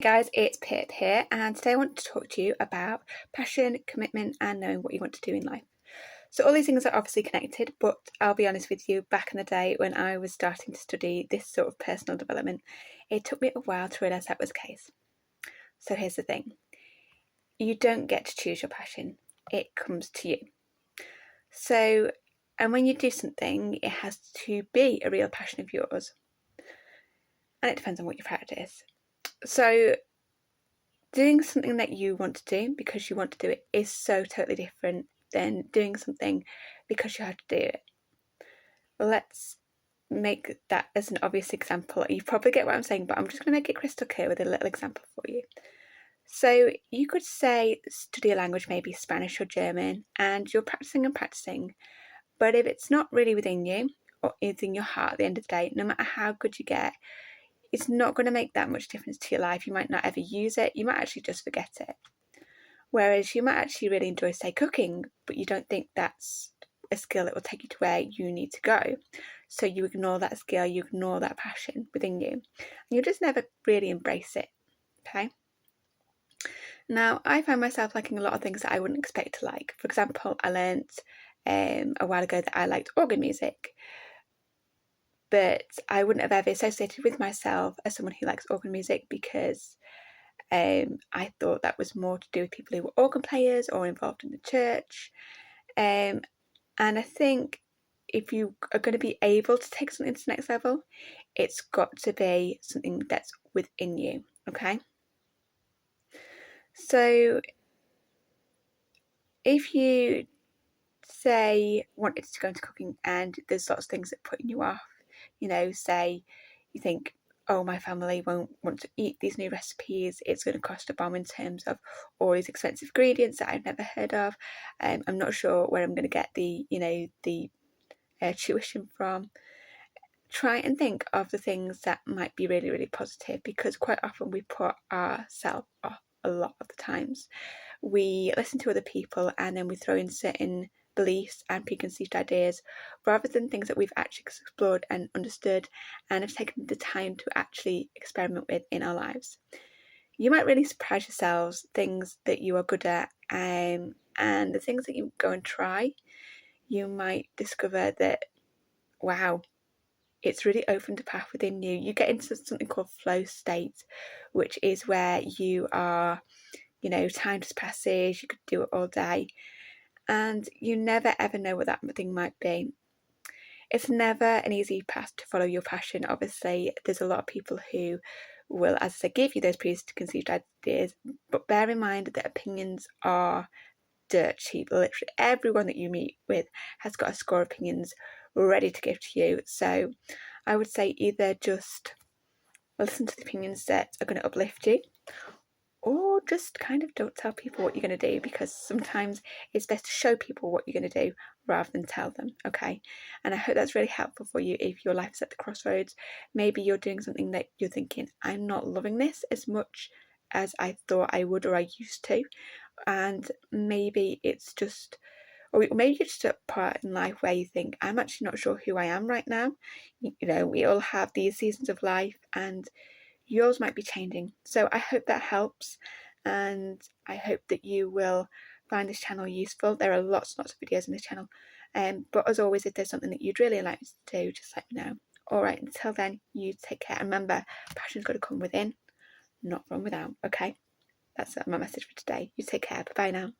Guys, it's Pip here, and today I want to talk to you about passion, commitment, and knowing what you want to do in life. So all these things are obviously connected, but I'll be honest with you, back in the day when I was starting to study this sort of personal development, it took me a while to realise that was the case. So here's the thing. You don't get to choose your passion. It comes to you. So, and when you do something, it has to be a real passion of yours. And it depends on what you practice. So doing something that you want to do because you want to do it is so totally different than doing something because you have to do it. Let's make that as an obvious example. You probably get what I'm saying, but I'm just going to make it crystal clear with a little example for you. So you could say study a language, maybe Spanish or German, and you're practicing and practicing, but if it's not really within you or is in your heart at the end of the day, no matter how good you get, it's not going to make that much difference to your life. You might not ever use it. You might actually just forget it. Whereas you might actually really enjoy, say, cooking, but you don't think that's a skill that will take you to where you need to go. So you ignore that skill, you ignore that passion within you, and you just never really embrace it, okay? Now, I find myself liking a lot of things that I wouldn't expect to like. For example, I learnt a while ago that I liked organ music, but I wouldn't have ever associated with myself as someone who likes organ music because I thought that was more to do with people who were organ players or involved in the church. And I think if you are going to be able to take something to the next level, it's got to be something that's within you, okay? So if you say wanted to go into cooking and there's lots of things that putting you off, say you think, oh, my family won't want to eat these new recipes, it's going to cost a bomb in terms of all these expensive ingredients that I've never heard of, I'm not sure where I'm going to get the tuition from. Try and think of the things that might be really, really positive, because quite often we put ourselves off a lot of the times. We listen to other people and then we throw in certain beliefs and preconceived ideas rather than things that we've actually explored and understood and have taken the time to actually experiment with in our lives. You might really surprise yourselves, things that you are good at, and the things that you go and try, you might discover that, wow, it's really opened a path within you. You get into something called flow state, which is where you are, time just passes, you could do it all day, and you never ever know what that thing might be. It's never an easy path to follow your passion. Obviously, there's a lot of people who will, as I said, give you those preconceived ideas, but bear in mind that opinions are dirt cheap. Literally everyone that you meet with has got a score of opinions ready to give to you. So I would say either just listen to the opinions that are going to uplift you, or just kind of don't tell people what you're going to do, because sometimes it's best to show people what you're going to do rather than tell them, okay? And I hope that's really helpful for you if your life is at the crossroads. Maybe you're doing something that you're thinking, I'm not loving this as much as I thought I would or I used to, and maybe it's just, or maybe you're just at a part in life where you think, I'm actually not sure who I am right now. We all have these seasons of life and yours might be changing. So I hope that helps, and I hope that you will find this channel useful. There are lots and lots of videos in this channel, but as always, if there's something that you'd really like to do, just let me know. Alright, until then, you take care. Remember, passion's got to come within, not from without, okay? That's my message for today. You take care. Bye-bye now.